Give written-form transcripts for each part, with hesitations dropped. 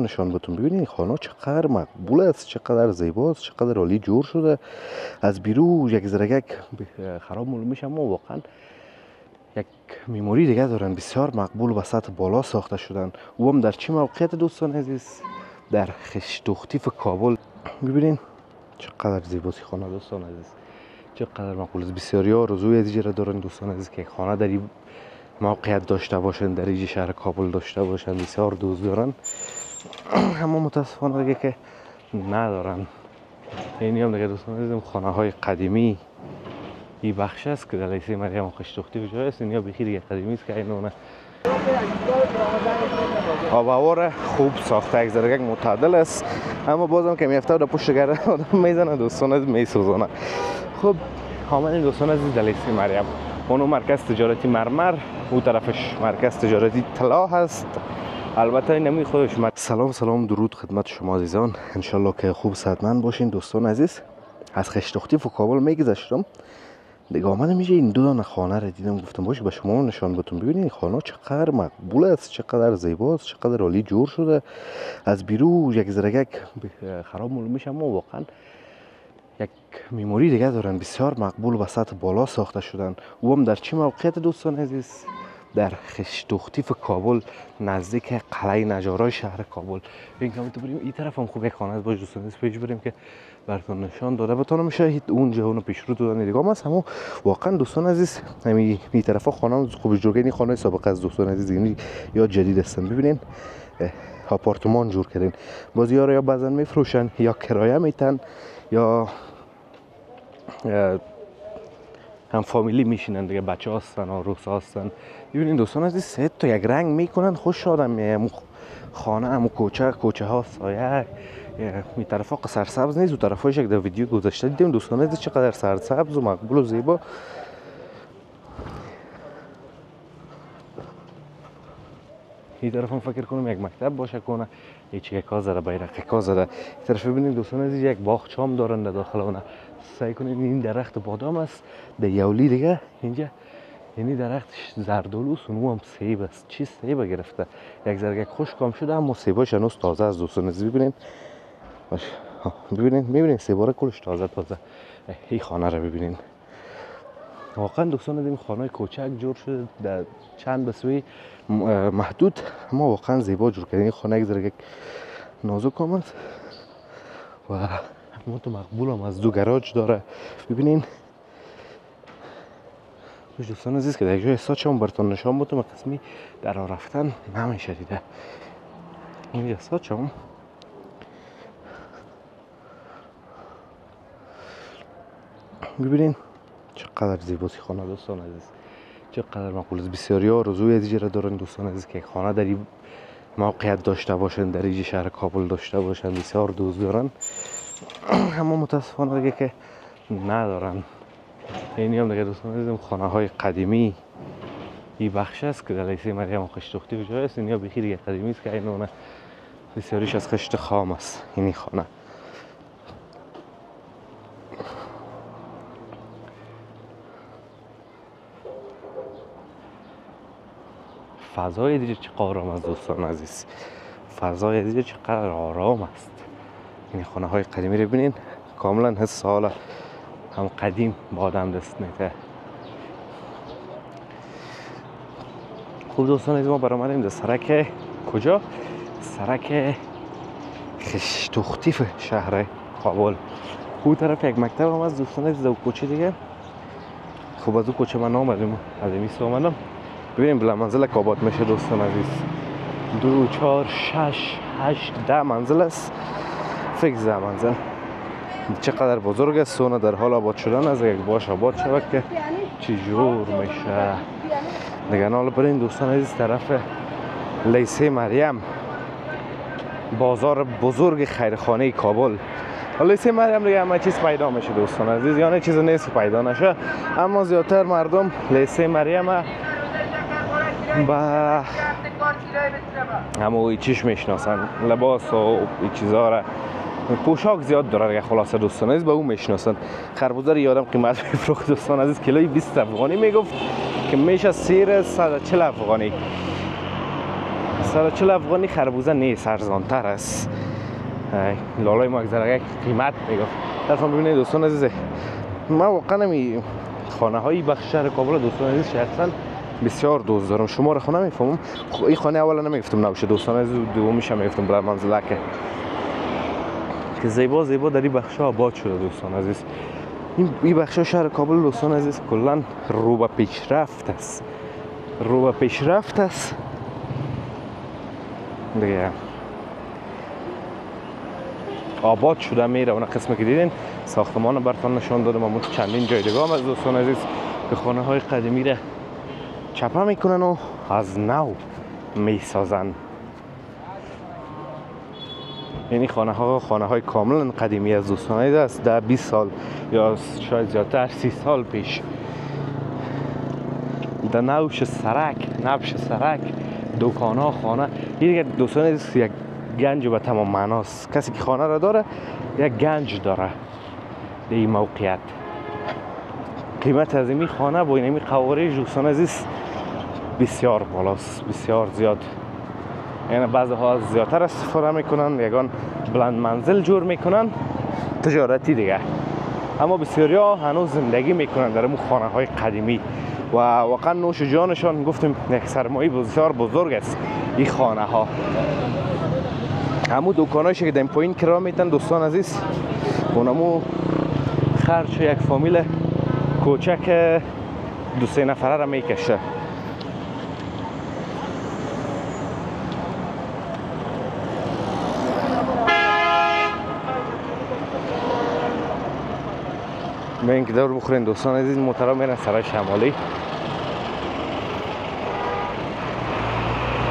نشان بهتون. ببینید این خانه چقدر مقبول است، چقدر زیباست، چقدر عالی جور شده. از بیرون یک زرگک خراب معلوم میشه، اما واقعا یک میموری دیگه دارن. بسیار مقبول و سطح بالا ساخته شدن. او هم در چه موقعیت دوستان عزیز؟ در خشتوختیف کابل. ببینید چقدر زیباست خانه دوستان عزیز، چقدر مقبول است. بسیاری ها آرزوی از اینجا دارن دوستان عزیز که خانه در این موقعیت داشته باشن، در این شهر کابل داشته باشن. بسیار دوست دارن، اما متاسفانه دیگه که ندارن. اینی هم دیگه دوستان عزیز خانه های قدیمی این بخش است که در لیسه مریم خشتوختی جای است. اینیا بخیر دیگه قدیمی است که اینونه آب و هوا خوب ساخته، یک زرگک معتدل است، اما بازم که میفته در پشت گره آدم میزنه دوستان عزیز، میسوزانه. خب حامل دوستان عزیز در لیسه مریم، اونو مرکز تجارتی مرمر، اون طرفش مرکز تجارتی طلا هست. البته این نمی خودش. سلام درود خدمت شما عزیزان، انشالله که خوب صحتمند باشین دوستان عزیز. از خشتوختیف و کابل میگذشتم دیگه آمدم میشه این دو دانه خانه رو دیدم، گفتم باشه به شما نشان بهتون. ببینید این خانه چقدر مقبول است، چقدر زیباست، چقدر عالی جور شده. از بیرون یک زرگک خراب معلوم میشه، اما واقعا یک میموری دیگه دارن. بسیار مقبول و سطح بالا ساخته شدن. او هم در چه موقعیت دوستان عزیز؟ در خشتوختیف کابل، نزدیک قلعه نجارای شهر کابل. این که تو بریم این طرف هم خوب یک خانه باشه دوستان عزیز، پیش بریم که براتون نشان داده بتونه میشه. اونجا اون پیش رو دادن دیگه است، اما واقعا دوستان عزیز همین این طرفا خانه خوب جور کردن. خانه سابقه از دوستان عزیز یعنی یا جدید هستن. ببینین آپارتمان جور کردن. بازی‌ها رو یا بعضن میفروشن یا کرایه میتن یا هم فامیلی میشینن دیگه، بچه هستن، عروس هستن. ببینین دوستان عزیز سه تا یک رنگ میکنن، خوش آدم میه. خانه هم کوچه ها سایه می طرفا سرسبز نیست، و طرفاش یک در ویدیو گذاشته دیدیم دوستان عزیز چقدر سرسبز و مقبول و زیبا. این طرف هم فکر کنم یک مکتب باشه کنه، هیچ یک زده بیرق زده. این طرف ببینید دوستان عزیز یک باغچه هم دارن در داخل اون. سعی کنید این درخت بادام است در یولی دیگه اینجا، یعنی درختش زردالو و هم سیب است. چی سیب گرفته، یک زرگک خشک هم شده اما سیباش هنوز تازه است دوستان عزیز. ببینید باشه، ببینید سیبا را کلش تازه. این خانه رو ببینید، واقعا دوستان عزیز خانه کوچک جور شده در چند بسوی محدود، اما واقعا زیبا جور کرده. این خانه یک زرگک نازک هم است و تو مقبول هم از دو گراج داره. ببینین دوستان عزیز که در جای ساچ هم براتون نشان بودم، قسمی در راه رفتن نمیشه دیده. این ساچ هم ببینین چقدر زیباست خانه دوستان عزیز، چقدر مقبول است. بسیاری ها آرزوی از اینجا دارن دوستان عزیز که خانه در این موقعیت داشته باشن، در این شهر کابل داشته باشن. بسیار دوست دارن، اما متاسفانه دیگه که ندارن. اینی هم دیگه دوستان عزیز خانه های قدیمی این بخش است که در لیسه مریم خشتوختی جای است. اینیا بخیر دیگه قدیمی است که اینونه بسیاریش از خشت خام است. اینی خانه فضای دیگه چقدر آرام است دوستان عزیز، فضای دیگه چقدر آرام است. این خانه های قدیمی رو ببینین، کاملا حس حال هم قدیم با آدم دست میده. خوب دوستان عزیز ما برآمدیم در سرک کجا؟ سرک خشتوختیف شهر کابل. اون طرف یک مکتب هم از دوستان عزیز در کوچه دیگه. خب از اون کوچه من آمدیم، از این میست آمدم. ببینیم بلا منزل که آباد میشه دوستان عزیز. 2 4 6 8 10 منزل است. فکر 10 منزل. چقدر بزرگ است، سونه در حال آباد شدن از یک باش آباد شود که چجور میشه دیگه. حالا برین دوستان عزیز طرف لیسه مریم، بازار بزرگ خیرخانه کابل. لیسه مریم دیگه همه چیز پیدا میشه دوستان عزیز، یعنی چیز نیست پیدا نشه، اما زیادتر مردم لیسه مریم با همه چیش میشناسن، لباس و این چیزا را، پوشاک زیاد داره دیگه. خلاصه دوستان عزیز به اون میشناسن. خربوزه رو یادم قیمت میفروخت دوستان عزیز، کیلوی 20 افغانی میگفت که میشه سیر 140 افغانی. 140 افغانی خربوزه نیست، ارزانتر است. لالای ما یک قیمت میگفت. طرفم ببینید دوستان عزیز، من واقعا نمی خانه های بخش شهر کابل دوستان عزیز شخصا بسیار دوست دارم. شما را خونه میفهمم. این خانه اولا نمیگفتم نباشه دوستان عزیز، دومیش هم میگفتم بلند منزله که زیبا زیبا در این بخش ها آباد شده دوستان عزیز. این بخش شهر کابل دوستان عزیز کلا رو به پیشرفت است، رو به پیشرفت است دیگه. آباد شده میره. اون قسمی که دیدین ساختمان براتون نشون دادم. اما چندین جای دیگه هم از دوستان عزیز که خانه های قدیمی را چپه میکنن و از نو میسازن. یعنی خانه های کاملا قدیمی از دوستان عزیز است. 10-20 سال یا شاید زیادتر 30 سال پیش در نوش سرک دکان ها خانه. این دیگه دوستان عزیز یک گنج به تمام معناست. کسی که خانه را داره یک گنج داره در این موقعیت. قیمت از این خانه با این قواره دوستان عزیز بسیار بالاست، بسیار زیاد. یعنی بعضی ها زیادتر استفاده میکنن، یگان بلند منزل جور میکنن تجارتی دیگه. اما بسیاری ها هنوز زندگی میکنن در اون خانه های قدیمی و واقعا نوش جانشان گفتیم یک سرمایه بسیار بزرگ است این خانه ها. همون دکانایش که در پایین کرا میتن دوستان عزیز اونمو خرج یک فامیل کوچک 2-3 نفره را میکشه. به اینکه دور بخورین دوستان عزیز محترم میرن سرای شمالی.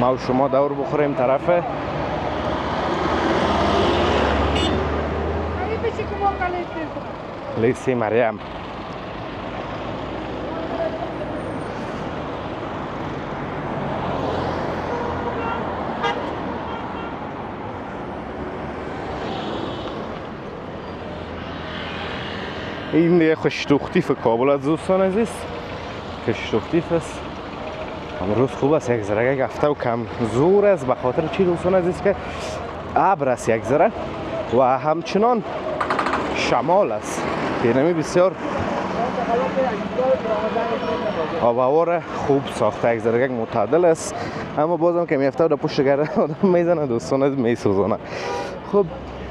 ما و شما دور بخوریم طرف لیسی مریم. این دیگه خوشتوختیف کابل از دوستان عزیز، خوشتوختیف است. امروز خوب است، یک ذره یک هفته و کم زور است. به خاطر چی دوستان عزیز که ابر است یک ذره و همچنان شمال است. یعنی بسیار آب و هوا خوب ساخته، یک ذره یک معتدل است. اما بازم که میفته و در پشت گره آدم میزنه دوستان عزیز میسوزانه. خب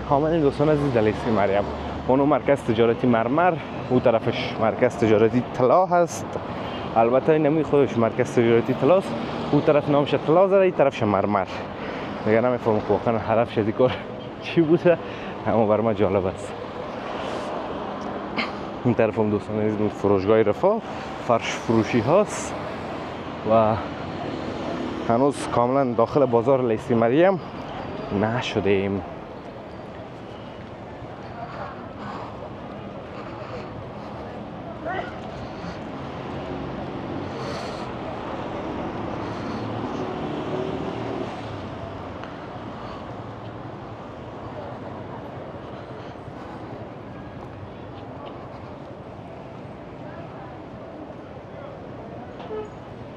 حامل دوستان عزیز در لیسی مریم، اونو مرکز تجارتی مرمر، او طرفش مرکز تجارتی طلا هست. البته این نمی خودش مرکز تجارتی طلاست، او طرف نامش طلا زده، این طرفش مرمر. دیگه نمیفهمم که واقعا هدفش از کار چی بوده، اما بر ما جالب است. این طرف هم دوستان عزیز فروشگاه رفاه فرش فروشی هاست و هنوز کاملا داخل بازار لیسی مریم نشده ایم.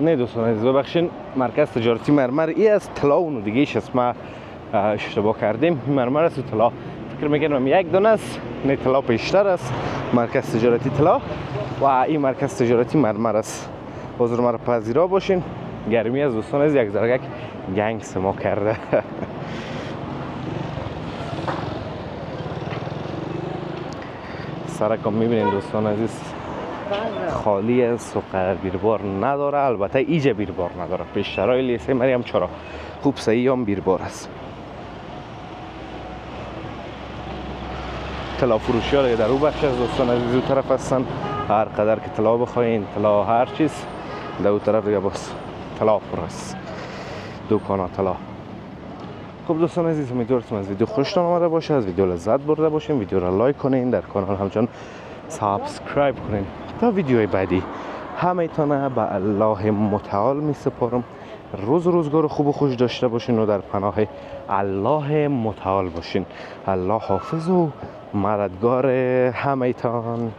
نه دوستان عزیز ببخشین، مرکز تجارتی مرمر ای از طلا اونو دیگه ایش است. ما اشتباه کردیم. این مرمر است و طلا فکر میکنم یک دونه است. نه طلا پیشتر است، مرکز تجارتی طلا و این مرکز تجارتی مرمر است. حضور مرا پذیرا باشین. گرمی از دوستان عزیز یک ذره گنگ سما کرده. سرکم میبینین دوستان عزیز خالی است و بیربار نداره. البته ایجا بیربار نداره. پیشترهای لیسی مریم چرا خوب سعی هم بیربار است. طلا فروشی ها در او بخش از دوستان عزیز او طرف هستن. هر قدر که طلا بخواین، طلا هر چیز در او طرف دیگه باز طلا پر است، دکان ها طلا. خب دوستان عزیز امیدوارم از ویدیو خوشتون آمده باشه، از ویدیو لذت برده باشین. ویدیو را لایک کنین، در کانال همچنان سابسکرایب کنین تا ویدیوهای بعدی. همه تانه به الله متعال می سپارم. روزگار خوب و خوش داشته باشین و در پناه الله متعال باشین. الله حافظ و مددگار همه تان.